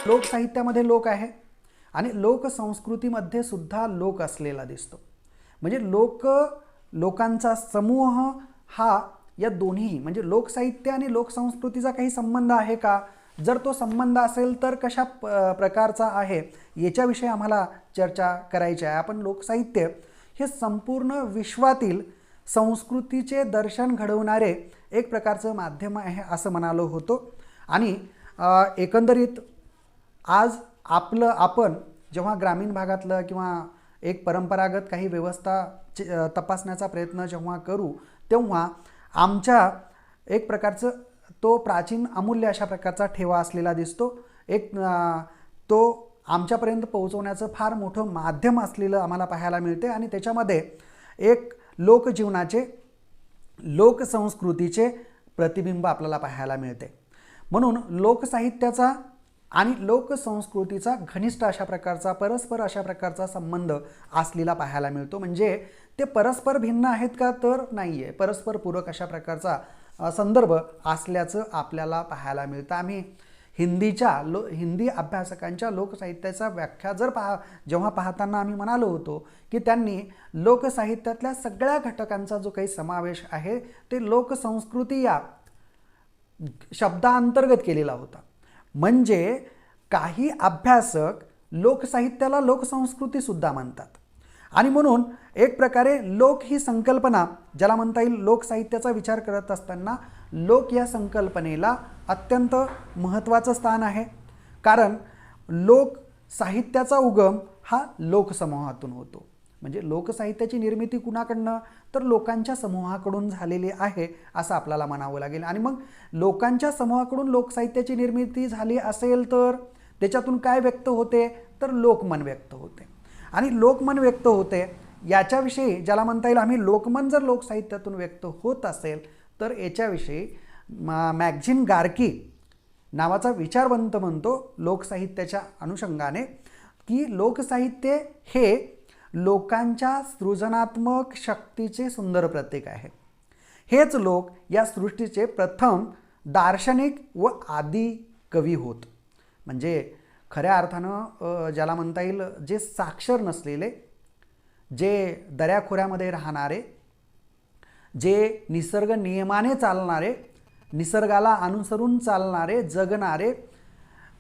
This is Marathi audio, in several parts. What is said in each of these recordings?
लोकसाहित्यामध्ये लोक आहे आणि लोकसंस्कृतीमध्ये सुद्धा लोक असलेला दिसतो. म्हणजे लोकांचा समूह हा या दोन्ही म्हणजे लोकसाहित्य आणि लोकसंस्कृतीचा काही संबंध आहे का? जर तो संबंध असेल तर कशा प्रकारचा आहे याच्याविषयी आम्हाला चर्चा करायची आहे. आपण लोकसाहित्य हे संपूर्ण विश्वातील संस्कृतीचे दर्शन घडवणारे एक प्रकारचं माध्यम आहे असं म्हणालो होतो. आणि एकंदरीत आज आपण जेव्हा ग्रामीण भागातलं किंवा एक परंपरागत काही व्यवस्था तपासण्याचा प्रयत्न जेव्हा करू तेव्हा आमच्या एक प्रकारचं तो प्राचीन अमूल्य अशा प्रकारचा ठेवा असलेला दिसतो. तो आमच्यापर्यंत पोहोचवण्याचं फार मोठं माध्यम असलेलं आम्हाला पाहायला मिळते आणि त्याच्यामध्ये एक लोकजीवनाचे लोकसंस्कृतीचे प्रतिबिंब आपल्याला पाहायला मिळते. म्हणून लोकसाहित्याचा आणि लोकसंस्कृतीचा घनिष्ठ अशा प्रकारचा परस्पर अशा प्रकारचा संबंध असलेला पाहायला मिळतो. म्हणजे ते परस्पर भिन्न आहेत का? तर नाही आहे, परस्पर पूरक अशा प्रकारचा संदर्भ असल्याचं आपल्याला पाहायला मिळतं. आम्ही हिंदी अभ्यासकांच्या लोकसाहित्याचा व्याख्या जेव्हा पाहताना आम्ही म्हणालो होतो की त्यांनी लोकसाहित्यातल्या सगळ्या घटकांचा जो काही समावेश आहे ते लोकसंस्कृती या शब्दांतर्गत केलेला होता. म्हणजे काही अभ्यासक लोकसाहित्याला लोकसंस्कृती सुद्धा म्हणतात आणि म्हणून एक प्रकारे लोक ही संकल्पना ज्याला म्हणता येईल लोकसाहित्याचा विचार करत असताना लोक या संकल्पनेला अत्यंत महत्त्वाचं स्थान आहे. कारण लोकसाहित्याचा उगम हा लोकसमूहातून होतो. म्हणजे लोकसाहित्याची निर्मिती कुणाकडनं? तर लोकांच्या समूहाकडून झालेली आहे असं आपल्याला म्हणावं लागेल. आणि मग लोकांच्या समूहाकडून लोकसाहित्याची निर्मिती झाली असेल तर त्याच्यातून काय व्यक्त होते? तर लोकमन व्यक्त होते. आणि लोकमन व्यक्त होते याच्याविषयी ज्याला म्हणता येईल आम्ही लोकमन जर लोकसाहित्यातून व्यक्त होत असेल तर याच्याविषयी मॅगझिन गार्की नावाचा विचारवंत म्हणतो लोकसाहित्याच्या अनुषंगाने की लोकसाहित्य हे लोकांच्या सृजनात्मक शक्तीचे सुंदर प्रतीक आहे. हेच लोक या सृष्टीचे प्रथम दार्शनिक व आदी कवी होत. म्हणजे खऱ्या अर्थानं ज्याला म्हणता येईल जे साक्षर नसलेले, जे दऱ्याखोऱ्यामध्ये राहणारे, जे निसर्ग नियमाने चालणारे, निसर्गाला अनुसरून चालणारे, जगणारे,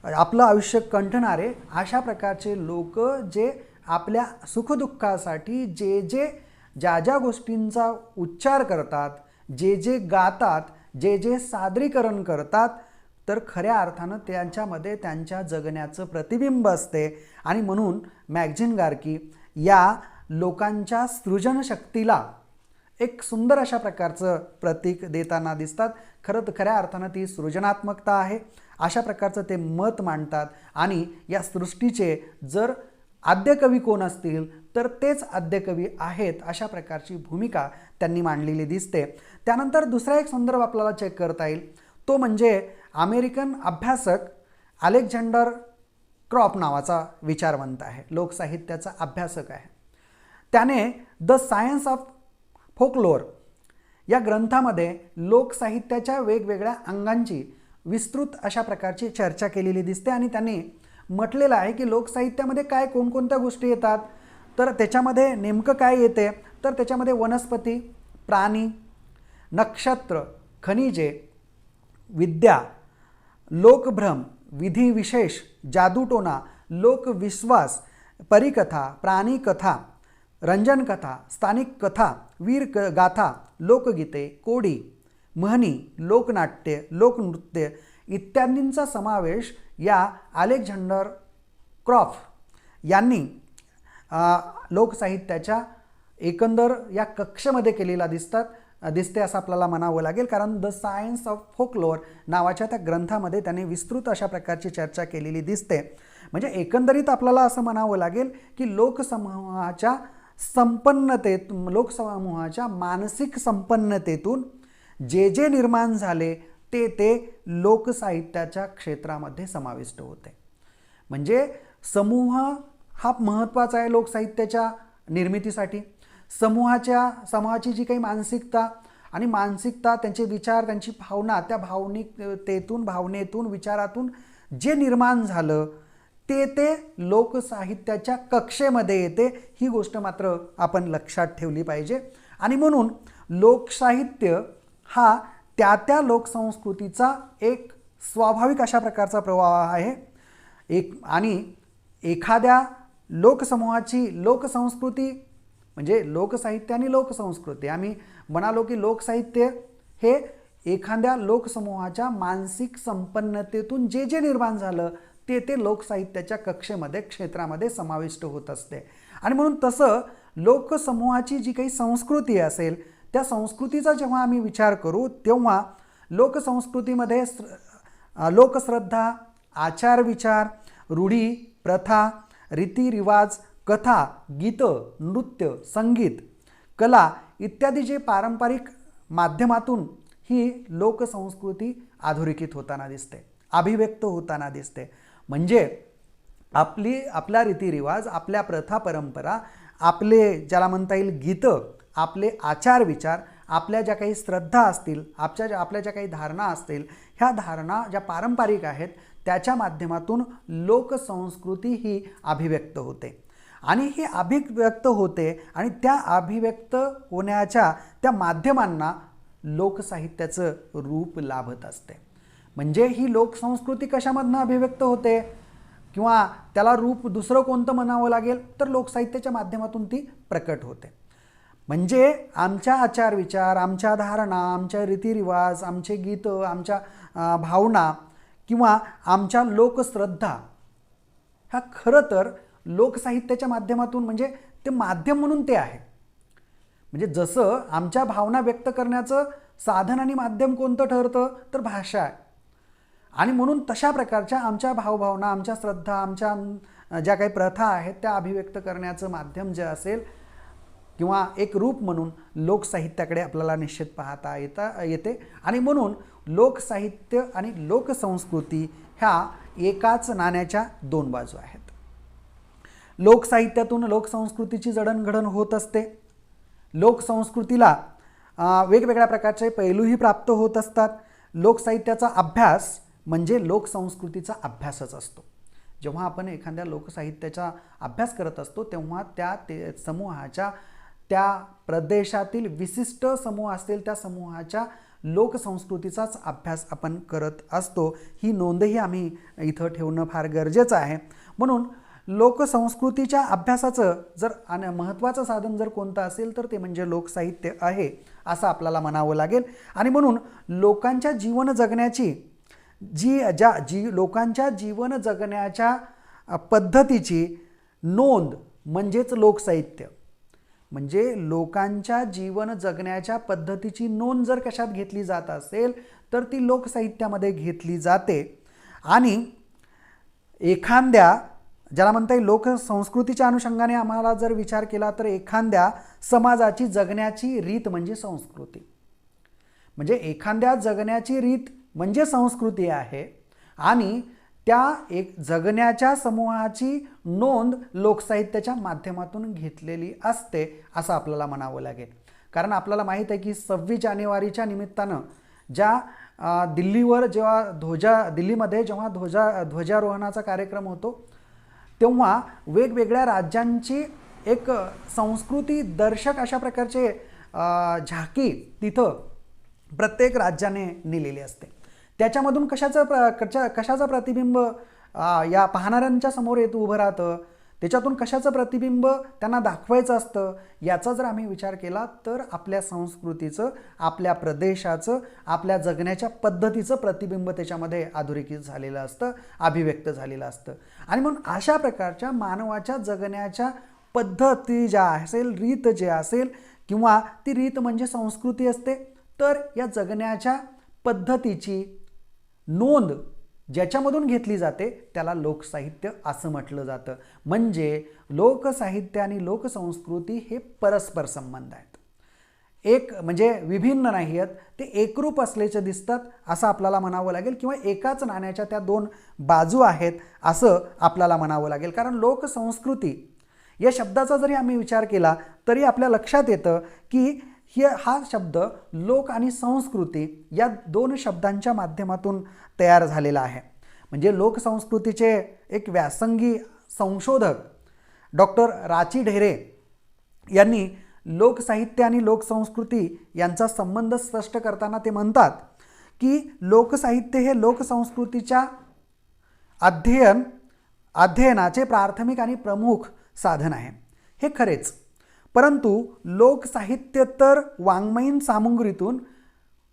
आपलं आयुष्य कंठणारे अशा प्रकारचे लोक जे आपल्या सुखदुःखासाठी ज्या गोष्टींचा उच्चार करतात, जे गातात, जे सादरीकरण करतात तर खऱ्या अर्थानं त्यांच्यामध्ये त्यांच्या जगण्याचं प्रतिबिंब असते. आणि म्हणून मॅगझिन गार्की या लोकांच्या सृजनशक्तीला एक सुंदर अशा प्रकारचं प्रतीक देताना दिसतात. खऱ्या अर्थानं ती सृजनात्मकता आहे अशा प्रकारचं ते मत मांडतात. आणि या सृष्टीचे जर आद्यकवी कोण असतील तर तेच आद्यकवी आहेत अशा प्रकारची भूमिका त्यांनी मांडलेली दिसते. त्यानंतर दुसरा एक संदर्भ आपल्याला चेक करता येईल तो म्हणजे अमेरिकन अभ्यासक अलेक्झांडर क्रॉफ नावाचा विचारवंत आहे, लोकसाहित्याचा अभ्यासक आहे. त्याने द सायन्स ऑफ फोकलोअर या ग्रंथामध्ये लोकसाहित्याच्या वेगवेगळ्या अंगांची विस्तृत अशा प्रकारची चर्चा केलेली दिसते. आणि त्यांनी म्हटलेलं आहे की लोकसाहित्यामध्ये काय कोणकोणत्या गोष्टी येतात तर त्याच्यामध्ये नेमकं काय येते तर त्याच्यामध्ये वनस्पती, प्राणी, नक्षत्र, खनिजे, विद्या, लोकभ्रम, विधिविशेष, जादूटोणा, लोकविश्वास, परिकथा, प्राणीकथा, रंजनकथा, स्थानिक कथा, वीर गाथा, लोकगीते, कोडी, म्हणी, लोकनाट्य, लोकनृत्य इत्यादींचा समावेश या अलेक्झांडर क्रॉफ यांनी लोकसाहित्याच्या एकंदर या कक्षेमध्ये केलेला दिसते असं आपल्याला म्हणावं लागेल. कारण द सायन्स ऑफ फोकलोअर नावाच्या त्या ग्रंथामध्ये त्याने विस्तृत अशा प्रकारची चर्चा केलेली दिसते. म्हणजे एकंदरीत आपल्याला असं म्हणावं लागेल की लोकसमूहाच्या मानसिक संपन्नतेतून जे निर्माण झाले ते लोकसाहित्याच्या क्षेत्रामध्ये समाविष्ट होते. म्हणजे समूह हा महत्त्वाचा आहे लोकसाहित्याच्या निर्मितीसाठी. समूहाची जी काही मानसिकता त्यांचे विचार, त्यांची भावना, त्या भावनेतून विचारातून जे निर्माण झालं ते लोकसाहित्याच्या कक्षेमध्ये येते, ही गोष्ट मात्र आपण लक्षात ठेवली पाहिजे. आणि म्हणून लोकसाहित्य हा त्या लोकसंस्कृतीचा एक स्वाभाविक अशा प्रकारचा प्रवाह आहे. आणि एखाद्या लोकसमूहाची लोकसंस्कृती म्हणजे लोकसाहित्य आणि लोकसंस्कृती, आम्ही म्हणालो की लोकसाहित्य हे एखाद्या लोकसमूहाच्या मानसिक संपन्नतेतून जे निर्माण झालं ते लोकसाहित्याच्या कक्षेमध्ये क्षेत्रामध्ये समाविष्ट होत असते. आणि म्हणून तसं लोकसमूहाची जी काही संस्कृती असेल त्या संस्कृतीचा जेव्हा आम्ही विचार करू तेव्हा लोकसंस्कृतीमध्ये लोकश्रद्धा, आचारविचार, रूढी, प्रथा, रीतिरिवाज, कथा, गीतं, नृत्य, संगीत, कला इत्यादी जे पारंपरिक माध्यमातून ही लोकसंस्कृती अधोरेखित होताना दिसते, अभिव्यक्त होताना दिसते. म्हणजे आपल्या रीतिरिवाज, आपल्या प्रथा परंपरा, आपले ज्याला म्हणता येईल गीतं, आपले आचारविचार, आपल्या ज्या काही श्रद्धा असतील, आपल्या ज्या काही धारणा असतील, ह्या धारणा ज्या पारंपरिक आहेत त्याच्या माध्यमातून लोकसंस्कृती ही अभिव्यक्त होते. आणि ही अभिव्यक्त होते आणि त्या अभिव्यक्त होण्याच्या त्या माध्यमांना लोकसाहित्याचं रूप लाभत असते. म्हणजे ही लोकसंस्कृती कशामधनं अभिव्यक्त होते किंवा त्याला रूप दुसरं कोणतं म्हणावं लागेल तर लोकसाहित्याच्या माध्यमातून ती प्रकट होते. म्हणजे आमच्या आचारविचार, आमच्या धारणा, आमच्या रीतिरिवाज, आमचे गीतं, आमच्या भावना किंवा आमच्या लोकश्रद्धा ह्या खरं तर लोकसाहित्याच्या माध्यमातून म्हणजे ते माध्यम म्हणून ते आहे. म्हणजे जसं आमच्या भावना व्यक्त करण्याचं साधन आणि माध्यम कोणतं ठरतं तर भाषा आहे. आणि म्हणून तशा प्रकारच्या आमच्या भावभावना, आमच्या श्रद्धा, आमच्या ज्या काही प्रथा आहेत त्या अभिव्यक्त करण्याचं माध्यम जे असेल किंवा एक रूप म्हणून लोकसाहित्याकडे आपल्याला निश्चित पाहता येते. आणि म्हणून लोकसाहित्य आणि लोकसंस्कृती ह्या एकाच नाण्याच्या दोन बाजू आहेत. लोकसाहित्यातून लोकसंस्कृतीची जडणघडण होत असते. लोकसंस्कृतीला वेगवेगळ्या प्रकारचे पैलूही प्राप्त होत असतात. लोकसाहित्याचा अभ्यास म्हणजे लोकसंस्कृतीचा अभ्यासच असतो. जेव्हा आपण एखाद्या लोकसाहित्याचा अभ्यास करत असतो तेव्हा त्या समूहाच्या, त्या प्रदेशातील विशिष्ट समूह असतील त्या समूहाच्या लोकसंस्कृतीचाच अभ्यास आपण करत असतो. ही नोंदही आम्ही इथं ठेवणं फार गरजेचं आहे. म्हणून लोकसंस्कृतीच्या अभ्यासाचं जर महत्त्वाचं साधन जर कोणतं असेल तर ते म्हणजे लोकसाहित्य आहे असं आपल्याला म्हणावं लागेल. आणि म्हणून लोकांच्या जीवन जगण्याची लोकांच्या जीवन जगण्याच्या पद्धतीची नोंद म्हणजेच लोकसाहित्य. म्हणजे लोकांच्या जीवन जगण्याच्या पद्धतीची नोंद जर कशात घेतली जात असेल तर ती लोकसाहित्यामध्ये घेतली जाते. आणि एखाद्या ज्याला म्हणता येईल लोकसंस्कृतीच्या अनुषंगाने आम्हाला जर विचार केला तर एखाद्या समाजाची जगण्याची रीत म्हणजे संस्कृती. म्हणजे एखाद्या जगण्याची रीत म्हणजे संस्कृती आहे आणि त्या एक जगण्याच्या समूहाची नोंद लोकसाहित्याच्या माध्यमातून घेतलेली असते असं आपल्याला म्हणावं लागेल. कारण आपल्याला माहीत आहे की 26 जानेवारीच्या निमित्तानं ज्या दिल्लीमध्ये जेव्हा ध्वजारोहणाचा कार्यक्रम होतो तेव्हा वेगवेगळ्या राज्यांची एक संस्कृती दर्शक अशा प्रकारचे झाकी तिथं प्रत्येक राज्याने नेलेली असते. त्याच्यामधून कशाचं प्रतिबिंब या पाहणाऱ्यांच्या समोर उभं राहतं, त्याच्यातून कशाचं प्रतिबिंब त्यांना दाखवायचं असतं याचा जर आम्ही विचार केला तर आपल्या संस्कृतीचं, आपल्या प्रदेशाचं, आपल्या जगण्याच्या पद्धतीचं प्रतिबिंब त्याच्यामध्ये अधोरेखित झालेलं असतं, अभिव्यक्त झालेलं असतं. आणि म्हणून अशा प्रकारच्या मानवाच्या जगण्याच्या पद्धती ज्या असेल, रीत जे असेल किंवा ती रीत म्हणजे संस्कृती असते, तर या जगण्याच्या पद्धतीची नोंद ज्याच्यामधून घेतली जाते त्याला लोकसाहित्य असं म्हटलं जातं. म्हणजे लोकसाहित्य आणि लोकसंस्कृती हे परस्पर संबंध आहेत. एक म्हणजे विभिन्न नाही आहेत, ते एकरूप असल्याचे दिसतात असं आपल्याला म्हणावं लागेल किंवा एकाच नाण्याच्या त्या दोन बाजू आहेत असं आपल्याला म्हणावं लागेल. कारण लोकसंस्कृती या शब्दाचा जरी आम्ही विचार केला तरी आपल्या लक्षात येतं की हा शब्द लोक आणि संस्कृती या दोन शब्दांच्या माध्यमातून तयार झालेला आहे. म्हणजे लोकसंस्कृतीचे एक व्यासंगी संशोधक डॉक्टर राची ढेरे यांनी लोकसाहित्य आणि लोकसंस्कृती यांचा संबंध स्पष्ट करताना ते म्हणतात की लोकसाहित्य हे लोकसंस्कृतीच्या अध्ययनाचे प्राथमिक आणि प्रमुख साधन आहे. हे खरेच, परंतु लोकसाहित्य तर वाङ्मयीन सामुग्रीतून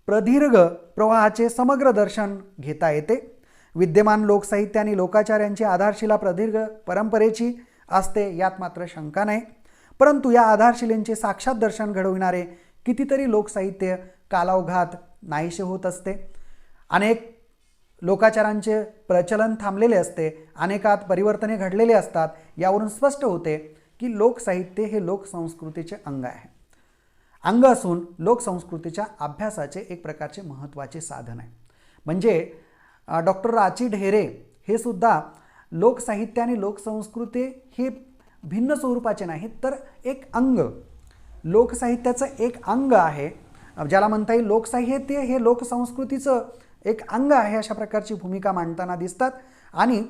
प्रदीर्घ प्रवाहाचे समग्र दर्शन घेता येते. विद्यमान लोकसाहित्य आणि लोकाचार्यांची आधारशिला प्रदीर्घ परंपरेची असते, यात मात्र शंका नाही. परंतु या आधारशिलेंचे साक्षात दर्शन घडविणारे कितीतरी लोकसाहित्य कालावघात नाहीसे होत असते. अनेक लोकाचारांचे प्रचलन थांबलेले असते, अनेकात परिवर्तने घडलेले असतात. यावरून स्पष्ट होते की लोकसाहित्य हे लोकसंस्कृतीचे अंग आहे, अंग असून लोकसंस्कृतीच्या अभ्यासाचे एक प्रकारचे महत्त्वाचे साधन आहे. म्हणजे डॉक्टर राची ढेरे हे सुद्धा लोकसाहित्य आणि लोकसंस्कृती हे भिन्न स्वरूपाचे नाहीत, तर एक अंग, लोकसाहित्याचं एक अंग आहे, ज्याला म्हणता येईल लोकसाहित्य हे लोकसंस्कृतीचं एक अंग आहे, अशा प्रकारची भूमिका मांडताना दिसतात. आणि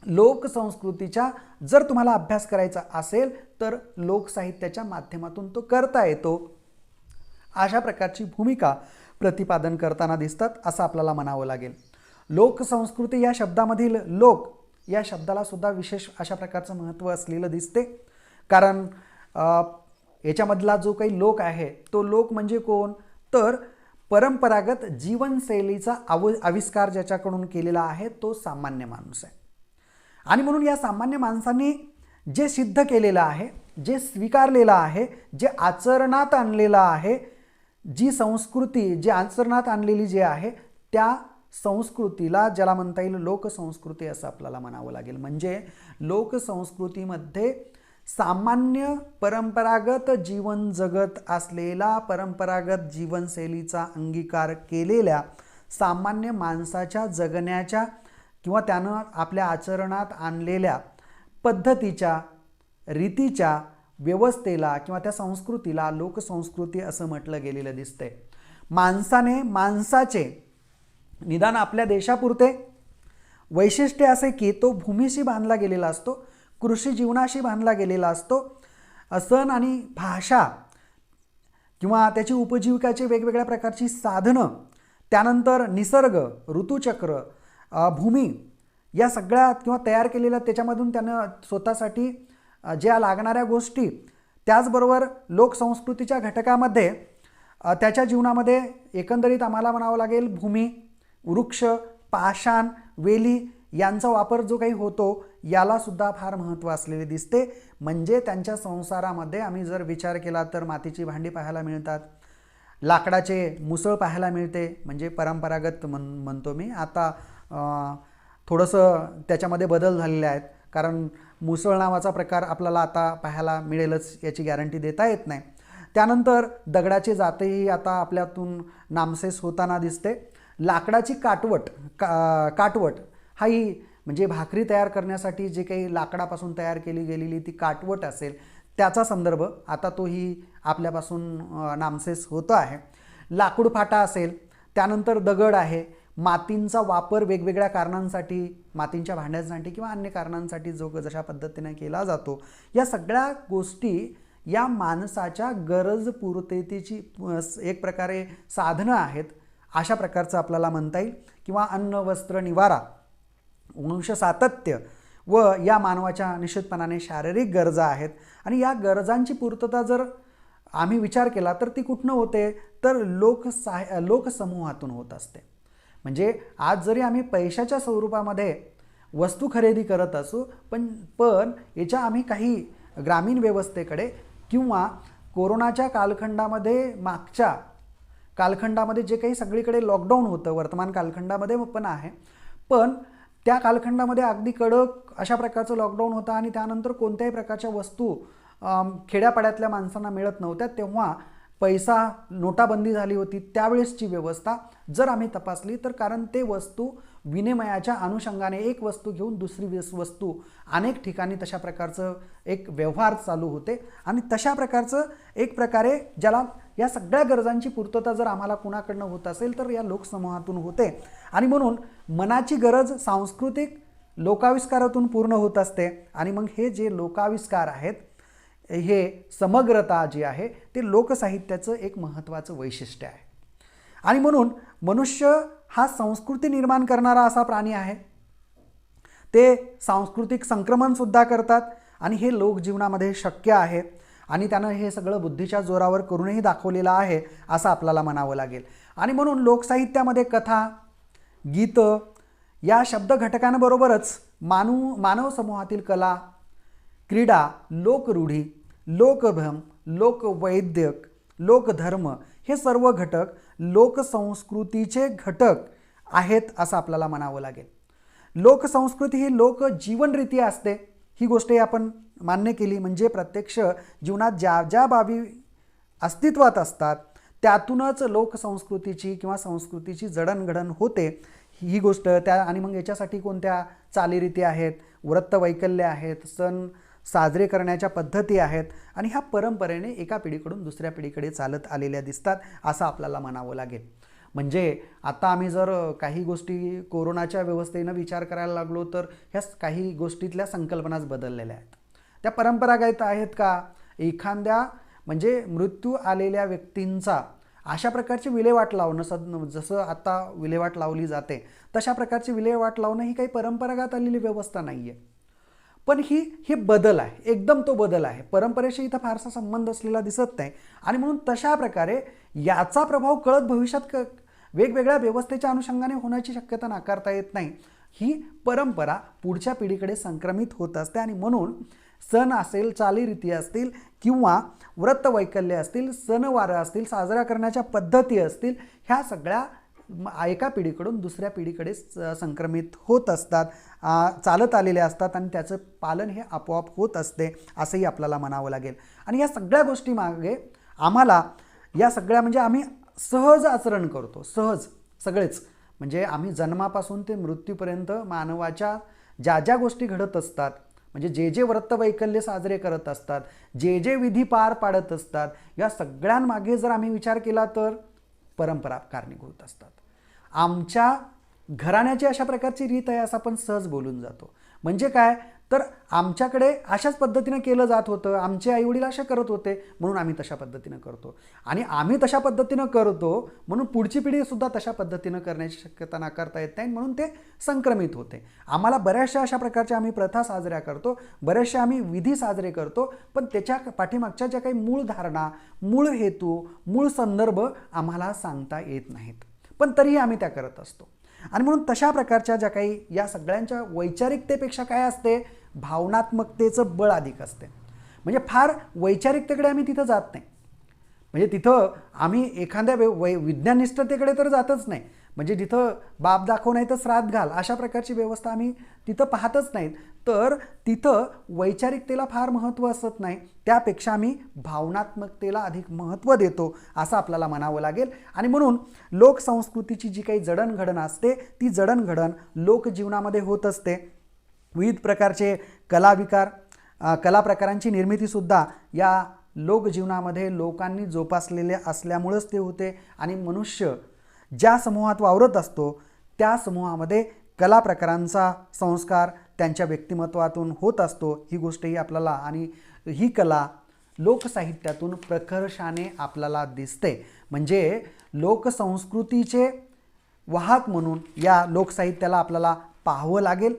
लोकसंस्कृतीचा जर तुम्हाला अभ्यास करायचा असेल तर लोकसाहित्याच्या माध्यमातून तो करता येतो, अशा प्रकारची भूमिका प्रतिपादन करताना दिसतात, असं आपल्याला म्हणावं लागेल. लोकसंस्कृती या शब्दामधील लोक या शब्दाला सुद्धा विशेष अशा प्रकारचं महत्त्व असलेलं दिसते. कारण याच्यामधला जो काही लोक आहे तो लोक म्हणजे कोण, तर परंपरागत जीवनशैलीचा आविष्कार ज्याच्याकडून केलेला आहे तो सामान्य माणूस आहे. आणि म्हणून या सामान्य माणसांनी जे सिद्ध केलेलं आहे, जे स्वीकारलेलं आहे, जे आचरणात आणलेलं आहे, जी संस्कृती जी आचरणात आणलेली जी आहे त्या संस्कृतीला ज्याला म्हणता येईल लोकसंस्कृती असं आपल्याला म्हणावं लागेल. म्हणजे लोकसंस्कृतीमध्ये सामान्य परंपरागत जीवन जगत असलेला, परंपरागत जीवनशैलीचा अंगीकार केलेल्या सामान्य माणसाच्या जगण्याच्या किंवा त्यानं आपल्या आचरणात आणलेल्या पद्धतीच्या, रीतीच्या व्यवस्थेला किंवा त्या संस्कृतीला लोकसंस्कृती असं म्हटलं गेलेलं दिसतंय. माणसाने माणसाचे निदान आपल्या देशापुरते वैशिष्ट्य असे की तो भूमीशी बांधला गेलेला असतो, कृषी जीवनाशी बांधला गेलेला असतो. सण आणि भाषा किंवा त्याची उपजीविकाची वेगवेगळ्या प्रकारची साधनं, त्यानंतर निसर्ग, ऋतुचक्र, भूमी या सगळ्या किंवा तयार केलेल्या त्याच्यामधून त्यानं स्वतःसाठी ज्या लागणाऱ्या गोष्टी, त्याचबरोबर लोकसंस्कृतीच्या घटकामध्ये त्याच्या जीवनामध्ये एकंदरीत आम्हाला म्हणावं लागेल भूमी, वृक्ष, पाषाण, वेली यांचा वापर जो काही होतो याला सुद्धा फार महत्त्व असलेले दिसते. म्हणजे त्यांच्या संसारामध्ये आम्ही जर विचार केला तर मातीची भांडी पाहायला मिळतात, लाकडाचे मुसळ पाहायला मिळते. म्हणजे परंपरागत म्हणतो मी, आता थोडंसं त्याच्यामध्ये बदल झालेले आहेत, कारण मुसळ नावाचा प्रकार आपल्याला आता पाहायला मिळेलच याची गॅरंटी देता येत नाही. त्यानंतर दगडाचे जातेही आता आपल्यातून नामशेष होताना दिसते. लाकडाची काटवट हाही म्हणजे भाकरी तयार करण्यासाठी जे काही लाकडापासून तयार केली गेलेली ती काटवट असेल त्याचा संदर्भ आता तोही आपल्यापासून नामशेष होतो आहे. लाकूड फाटा असेल, त्यानंतर दगड आहे, मातींचा वापर वेगवेगळ्या कारणांसाठी, मातींच्या भांड्यांसाठी किंवा अन्य कारणांसाठी जो जशा पद्धतीने केला जातो, या सगळ्या गोष्टी या माणसाच्या गरज पूर्ततेची एक प्रकारे साधनं आहेत, अशा प्रकारचं आपल्याला म्हणता येईल. किंवा अन्न, वस्त्र, निवारा, वंश सातत्य व या मानवाच्या निश्चितपणाने शारीरिक गरजा आहेत. आणि या गरजांची पूर्तता जर आम्ही विचार केला तर ती कुठनं होते, तर लोकसमूहातून होत असते. म्हणजे आज जरी आम्ही पैशाच्या स्वरूपामध्ये वस्तू खरेदी करत असू, पण याच्या आम्ही काही ग्रामीण व्यवस्थेकडे किंवा कोरोनाच्या कालखंडामध्ये, मागच्या कालखंडामध्ये जे काही सगळीकडे लॉकडाऊन होतं, वर्तमान कालखंडामध्ये पण आहे, पण त्या कालखंडामध्ये अगदी कडक अशा प्रकारचं लॉकडाऊन होतं आणि त्यानंतर कोणत्याही प्रकारच्या वस्तू खेड्यापाड्यातल्या माणसांना मिळत नव्हत्या. तेव्हा पैसा, नोटाबंदी झाली होती, त्यावेळेसची व्यवस्था जर आम्ही तपासली तर कारण ते वस्तू विनिमयाच्या अनुषंगाने एक वस्तू घेऊन दुसरी वस्तू अनेक ठिकाणी तशा प्रकारचं एक व्यवहार चालू होते आणि तशा प्रकारचं एक प्रकारे ज्याला या सगळ्या गरजांची पूर्तता जर आम्हाला कुणाकडनं होत असेल तर या लोकसमूहातून होते आणि म्हणून मनाची गरज सांस्कृतिक लोकाविष्कारातून पूर्ण होत असते आणि मग हे जे लोकाविष्कार आहेत हे समग्रता जी आहे ते लोकसाहित्याचं एक महत्त्वाचं वैशिष्ट्य आहे आणि म्हणून मनुष्य हा संस्कृती निर्माण करणारा असा प्राणी आहे. ते सांस्कृतिक संक्रमणसुद्धा करतात आणि हे लोकजीवनामध्ये शक्य आहे आणि त्यानं हे सगळं बुद्धीच्या जोरावर करूनही दाखवलेलं आहे असं आपल्याला म्हणावं लागेल. आणि म्हणून लोकसाहित्यामध्ये कथा, गीतं या शब्द घटकांबरोबरच मानव समूहातील कला, क्रीडा, लोकरूढी, लोकभ्रम, लोकवैद्यक, लोकधर्म हे सर्व घटक लोकसंस्कृतीचे घटक आहेत असं आपल्याला म्हणावं लागेल. लोकसंस्कृती ही लोकजीवनरीती असते, ही गोष्टही आपण मान्य केली. म्हणजे प्रत्यक्ष जीवनात ज्या ज्या बाबी अस्तित्वात असतात त्यातूनच लोकसंस्कृतीची किंवा संस्कृतीची जडणघडण होते ही गोष्ट. त्या आणि मग याच्यासाठी कोणत्या चालीरीती आहेत, व्रतवैकल्य आहेत, सण साजरे करण्याच्या पद्धती आहेत आणि ह्या परंपरेने एका पिढीकडून दुसऱ्या पिढीकडे चालत आलेल्या दिसतात असं आपल्याला म्हणावं लागेल. म्हणजे आता आम्ही जर काही गोष्टी कोरोनाच्या व्यवस्थेनं विचार करायला लागलो तर ह्या काही गोष्टीतल्या संकल्पनाच बदललेल्या आहेत. त्या परंपरागत आहेत का? एखाद्या म्हणजे मृत्यू आलेल्या व्यक्तींचा अशा प्रकारची विल्हेवाट लावणं, जसं आता विल्हेवाट लावली जाते तशा प्रकारची विल्हेवाट लावणं ही काही परंपरागत आलेली व्यवस्था नाही आहे. पण हे बदल आहे, एकदम तो बदल आहे. परंपरेशी इथं फारसा संबंध असलेला दिसत नाही आणि म्हणून तशा प्रकारे याचा प्रभाव कळत भविष्यात वेगवेगळ्या व्यवस्थेच्या अनुषंगाने होण्याची शक्यता नाकारता येत नाही. ही परंपरा पुढच्या पिढीकडे संक्रमित होत असते आणि म्हणून सण असेल, चालीरीती असतील किंवा व्रतवैकल्य असतील, सणवार असतील, साजरा करण्याच्या पद्धती असतील, ह्या सगळ्या एका पिढीकडून दुसऱ्या पिढीकडे संक्रमित होत असतात, चालत आलेले असतात आणि त्याचं पालन हे आपोआप होत असते असंही आपल्याला म्हणावं लागेल. आणि या सगळ्या गोष्टी मागे आम्हाला या सगळ्या म्हणजे आम्ही सहज आचरण करतो, सहज सगळेच. म्हणजे आम्ही जन्मापासून ते मृत्यूपर्यंत मानवाच्या ज्या ज्या गोष्टी घडत असतात, म्हणजे जे जे व्रतवैकल्य साजरे करत असतात, जे जे विधी पार पाडत असतात, या सगळ्यांमागे जर आम्ही विचार केला तर परंपरा कारणीभूत असतात. आमच्या घराण्याची अशा प्रकारची रीत आहे असं आपण सहज बोलून जातो. म्हणजे काय तर आमच्याकडे अशाच पद्धतीनं केलं जात होतं, आमचे आईवडील असे करत होते म्हणून आम्ही तशा पद्धतीनं करतो आणि आम्ही तशा पद्धतीनं करतो म्हणून पुढची पिढीसुद्धा तशा पद्धतीनं करण्याची शक्यता नाकारता येत नाही म्हणून ते संक्रमित होते. आम्हाला बऱ्याचशा अशा प्रकारच्या आम्ही प्रथा साजऱ्या करतो, बरेचसे आम्ही विधी साजरे करतो, पण त्याच्या पाठीमागच्या ज्या काही मूळ धारणा, मूळ हेतू, मूळ संदर्भ आम्हाला सांगता येत नाहीत, पण तरीही आम्ही त्या करत असतो. आणि म्हणून तशा प्रकारच्या ज्या काही या सगळ्यांच्या वैचारिकतेपेक्षा काय असते, भावनात्मकतेचं बळ अधिक असते. म्हणजे फार वैचारिकतेकडे आम्ही तिथं जात नाही. म्हणजे तिथं आम्ही एखाद्या विज्ञाननिष्ठतेकडे तर जातच नाही. म्हणजे जिथं बाप दाखव नाही तर श्राद्ध घाल अशा प्रकारची व्यवस्था आम्ही तिथं पाहतच नाहीत. तर तिथं वैचारिकतेला फार महत्त्व असत नाही, त्यापेक्षा आम्ही भावनात्मकतेला अधिक महत्त्व देतो असं आपल्याला म्हणावं लागेल. आणि म्हणून लोकसंस्कृतीची जी काही जडणघडण असते ती जडणघडण लोकजीवनामध्ये होत असते. विविध प्रकारचे कला प्रकारांची निर्मितीसुद्धा या लोकजीवनामध्ये लोकांनी जोपासलेले असल्यामुळेच ते होते. आणि मनुष्य ज्या समूहात वावरत असतो त्या समूहामध्ये कला प्रकारांचा संस्कार त्यांच्या व्यक्तिमत्वातून होत असतो. ही गोष्टही आपल्याला आणि ही कला लोकसाहित्यातून प्रकर्षाने आपल्याला दिसते. म्हणजे लोकसंस्कृतीचे वाहक म्हणून या लोकसाहित्याला आपल्याला पाहावं लागेल.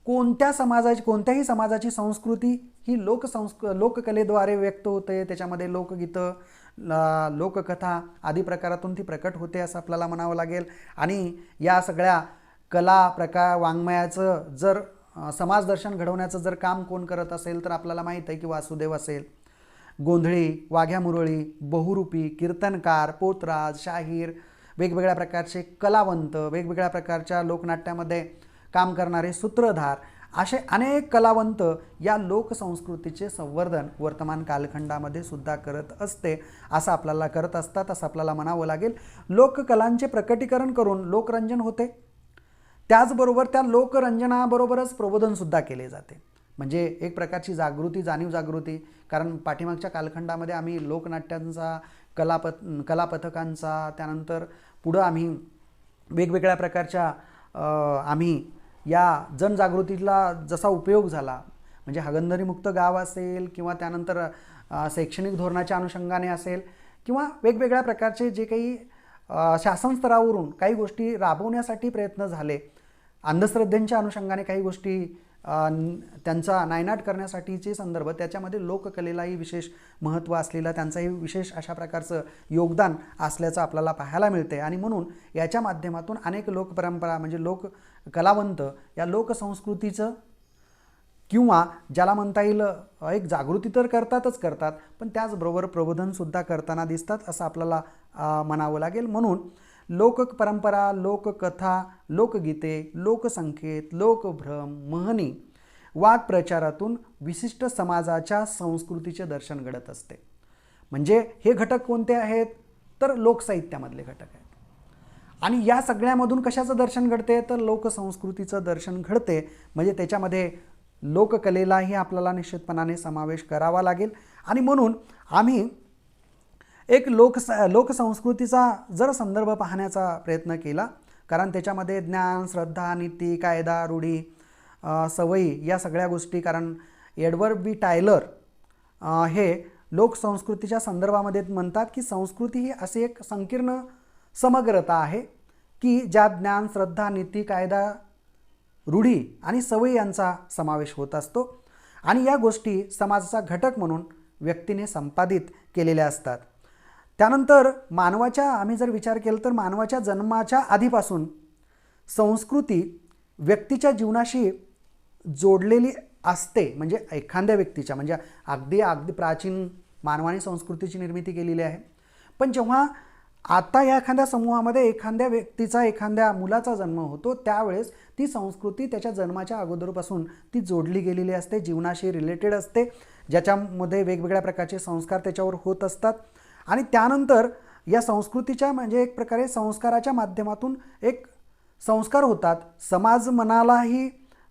कोणत्याही समाजाची संस्कृती ही लोककलेद्वारे व्यक्त होते. त्याच्यामध्ये लोकगीतं, लोककथा आदी प्रकारातून ती प्रकट होते असं आपल्याला म्हणावं लागेल. आणि या सगळ्या कला प्रकार वाङ्मयाचं जर समाजदर्शन घडवण्याचं जर काम कोण करत असेल तर आपल्याला माहीत आहे की वासुदेव असेल, गोंधळी, वाघ्या मुरळी, बहुरूपी, कीर्तनकार, पोतराज, शाहीर, वेगवेगळ्या प्रकारचे कलावंत, वेगवेगळ्या प्रकारच्या लोकनाट्यामध्ये काम करणारे सूत्रधार, असे अनेक कलावंत या लोकसंस्कृतीचे संवर्धन वर्तमान कालखंडामध्ये सुद्धा करत असते असं आपल्याला करत असतात असं आपल्याला म्हणावं लागेल. लोककलांचे प्रकटीकरण करून लोकरंजन होते, त्याचबरोबर त्या लोकरंजनाबरोबरच प्रबोधनसुद्धा केले जाते. म्हणजे एक प्रकारची जागृती, जाणीव जागृती. कारण पाठीमागच्या कालखंडामध्ये आम्ही लोकनाट्यांचा, कलापथकांचा, त्यानंतर पुढं आम्ही वेगवेगळ्या प्रकारच्या आम्ही या जनजागृतीला जसा उपयोग झाला, म्हणजे हागणदारीमुक्त गाव असेल किंवा त्यानंतर शैक्षणिक धोरणाच्या अनुषंगाने असेल किंवा वेगवेगळ्या प्रकारचे जे काही शासन स्तरावरून काही गोष्टी राबवण्यासाठी प्रयत्न झाले, अंधश्रद्धेच्या अनुषंगाने काही गोष्टी त्यांचा नायनाट करण्यासाठीचे संदर्भ, त्याच्यामध्ये लोककलेलाही विशेष महत्त्व असलेलं, त्यांचंही विशेष अशा प्रकारचं योगदान असल्याचं आपल्याला पाहायला मिळते. आणि म्हणून याच्या माध्यमातून अनेक लोकपरंपरा म्हणजे लोककलावंत या लोकसंस्कृतीचं किंवा ज्याला म्हणता येईल एक जागृती तर करतात, पण त्याचबरोबर प्रबोधनसुद्धा करताना दिसतात असं आपल्याला म्हणावं लागेल. म्हणून लोकपरंपरा, लोककथा, लोकगीते, लोकसंकेत, लोकभ्रम, म्हणी, वाक्प्रचारातून विशिष्ट समाजाच्या संस्कृतीचे दर्शन घडत असते. म्हणजे हे घटक कोणते आहेत तर लोकसाहित्यामधले घटक आहेत. आणि या सगळ्यामधून कशाचं दर्शन घडते तर लोकसंस्कृतीचं दर्शन घडते. म्हणजे त्याच्यामध्ये लोककलेलाही आपल्याला निश्चितपणाने समावेश करावा लागेल. आणि म्हणून आम्ही एक लोकसंस्कृतीचा जर संदर्भ पाहण्याचा प्रयत्न केला, कारण त्याच्यामध्ये ज्ञान, श्रद्धा, नीती, कायदा, रूढी, सवयी या सगळ्या गोष्टी, कारण एडवर्ड बी टायलर हे लोकसंस्कृतीच्या संदर्भामध्ये म्हणतात की संस्कृती ही अशी एक संकीर्ण समग्रता आहे की ज्यात ज्ञान, श्रद्धा, नीती, कायदा, रूढी आणि सवयी यांचा समावेश होत असतो. आणि या गोष्टी समाजाचा घटक म्हणून व्यक्तीने संपादित केलेल्या असतात. त्यानंतर मानवाच्या आम्ही जर विचार केला तर मानवाच्या जन्माच्या आधीपासून संस्कृती व्यक्तीच्या जीवनाशी जोडलेली असते. म्हणजे एखाद्या व्यक्तीच्या म्हणजे अगदी प्राचीन मानवाने संस्कृतीची निर्मिती केलेली आहे. पण जेव्हा आता या एखाद्या समूहामध्ये एखाद्या व्यक्तीचा, एखाद्या मुलाचा जन्म होतो, त्यावेळेस ती संस्कृती त्याच्या जन्माच्या अगोदरपासून ती जोडली गेलेली असते, जीवनाशी रिलेटेड असते, ज्याच्यामध्ये वेगवेगळ्या प्रकारचे संस्कार त्याच्यावर होत असतात. आणि त्यानंतर या संस्कृतीच्या म्हणजे एक प्रकारे संस्काराच्या माध्यमातून एक संस्कार होतात.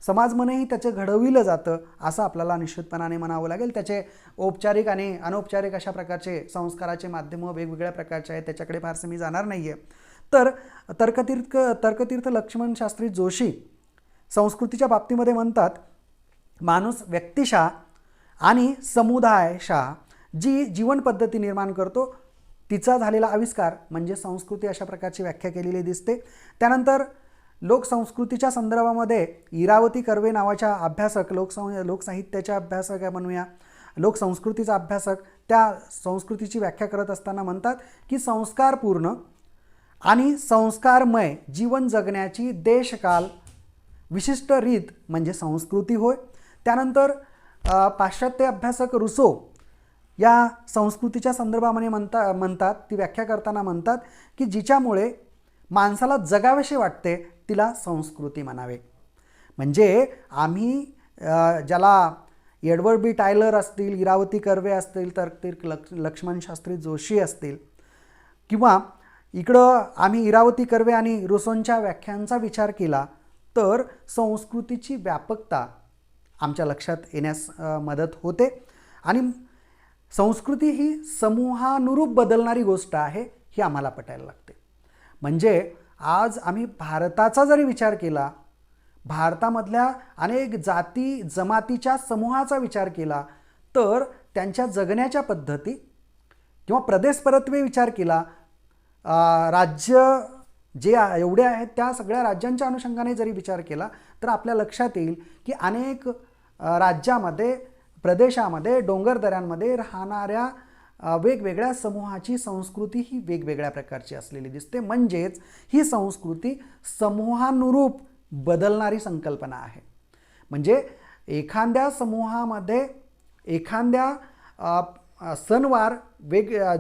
समाज मनही त्याचे घडविलं जातं असं आपल्याला निश्चितपणाने म्हणावं लागेल. त्याचे औपचारिक आणि अनौपचारिक अशा प्रकारचे संस्काराचे माध्यमं वेगवेगळ्या प्रकारचे आहेत, त्याच्याकडे फारसे मी जाणार नाही आहे. तर तर्कतीर्थ लक्ष्मण शास्त्री जोशी संस्कृतीच्या बाबतीमध्ये म्हणतात, माणूस व्यक्तिशः आणि समुदायशः जी जीवन पद्धती निर्माण करतो तिचा झालेला आविष्कार म्हणजे संस्कृती अशा प्रकारची व्याख्या केलेली दिसते. त्यानंतर लोकसंस्कृतीच्या संदर्भामध्ये इरावती कर्वे नावाच्या अभ्यासक, लोकसाहित्याच्या अभ्यासक म्हणूया, लोकसंस्कृतीचा अभ्यासक, त्या संस्कृतीची व्याख्या करत असताना म्हणतात की संस्कारपूर्ण आणि संस्कारमय जीवन जगण्याची देशकाल विशिष्ट रीत म्हणजे संस्कृती होय. त्यानंतर पाश्चात्य अभ्यासक रुसो या संस्कृतीच्या संदर्भामध्ये म्हणतात ती व्याख्या करताना म्हणतात की जिच्यामुळे माणसाला जगावेसे वाटते तिला संस्कृती म्हणावे. म्हणजे आम्ही ज्याला एडवर्ड बी टायलर असतील, इरावती कर्वे असतील, तर्कतीर्थ लक्ष्मण शास्त्री जोशी असतील किंवा इकडं आम्ही इरावती कर्वे आणि रुसोंच्या व्याख्यांचा विचार केला तर संस्कृतीची व्यापकता आमच्या लक्षात येण्यास मदत होते. आणि संस्कृती ही समूहानुरूप बदलणारी गोष्ट आहे ही आम्हाला पटायला लागते. म्हणजे आज आम्ही भारताचा जरी विचार केला, भारतामधल्या अनेक जाती जमातीच्या समूहाचा विचार केला तर त्यांच्या जगण्याच्या पद्धती किंवा प्रदेशपरत्वे विचार केला, राज्य जे एवढे आहेत त्या सगळ्या राज्यांच्या अनुषंगाने जरी विचार केला तर आपल्या लक्षात येईल की अनेक राज्यामध्ये, प्रदेशामध्ये, डोंगरदऱ्यांमध्ये राहणाऱ्या वेगवेगळ्या समूहाची संस्कृती ही वेगवेगळ्या प्रकारची असलेली दिसते. म्हणजेच ही संस्कृती समूहानुरूप बदलणारी संकल्पना आहे. म्हणजे एखाद्या समूहामध्ये एखाद्या सणवार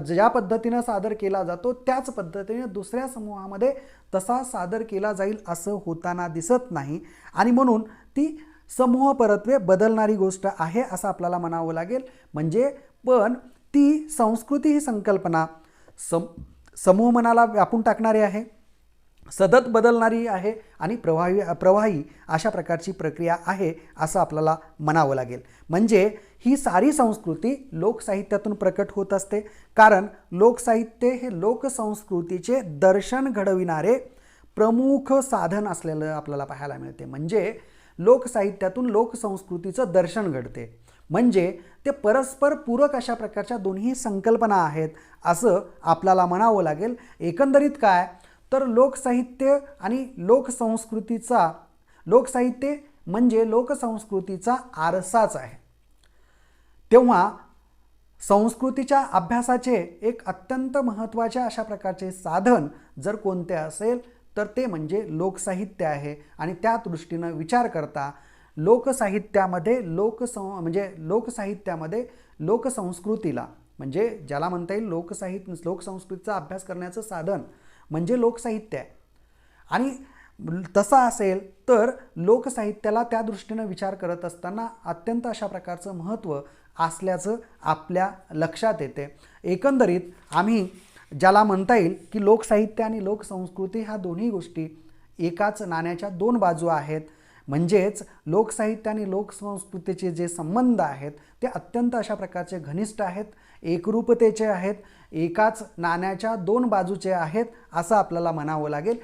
ज्या पद्धतीनं सादर केला जातो त्याच पद्धतीने दुसऱ्या समूहामध्ये तसा सादर केला जाईल असं होताना दिसत नाही. आणि म्हणून ती समूहपरत्वे बदलणारी गोष्ट आहे असं आपल्याला म्हणावं लागेल. म्हणजे पण ती संस्कृती ही संकल्पना समूह मनाला व्यापून टाकणारी आहे. सतत बदलणारी आहे आणि प्रवाही अशा प्रकारची प्रक्रिया आहे असं आपल्याला म्हणावं लागेल. म्हणजे ही सारी संस्कृती लोकसाहित्यातून प्रकट होत असते, कारण लोकसाहित्य हे लोकसंस्कृतीचे दर्शन घडविणारे प्रमुख साधन असलेलं आपल्याला पाहायला मिळते. म्हणजे लोकसाहित्यातून लोकसंस्कृतीचं दर्शन घडते, म्हणजे ते परस्पर पूरक अशा प्रकारच्या दोन्ही संकल्पना आहेत असं आपल्याला म्हणावं लागेल. एकंदरीत काय तर लोकसाहित्य आणि लोकसाहित्य म्हणजे लोकसंस्कृतीचा आरसाच आहे. तेव्हा संस्कृतीच्या अभ्यासाचे एक अत्यंत महत्त्वाचे अशा प्रकारचे साधन जर कोणते असेल तर ते म्हणजे लोकसाहित्य आहे. आणि त्या दृष्टीनं विचार करता लोकसाहित्यामध्ये लोकसंस्कृतीला म्हणजे ज्याला म्हणता येईल लोकसंस्कृतीचा अभ्यास करण्याचं साधन म्हणजे लोकसाहित्य आहे. आणि तसा असेल तर लोकसाहित्याला त्या दृष्टीनं विचार करत असताना अत्यंत अशा प्रकारचं महत्त्व असल्याचं आपल्या लक्षात येते. एकंदरीत आम्ही ज्याला म्हणता येईल की लोकसाहित्य आणि लोकसंस्कृती ह्या दोन्ही गोष्टी एकाच नाण्याच्या दोन बाजू आहेत. म्हणजेच लोकसाहित्य आणि लोकसंस्कृतीचे जे संबंध आहेत ते अत्यंत अशा प्रकारचे घनिष्ठ आहेत, एकरूपतेचे आहेत, एकाच नाण्याच्या दोन बाजूचे आहेत असं आपल्याला म्हणावं लागेल.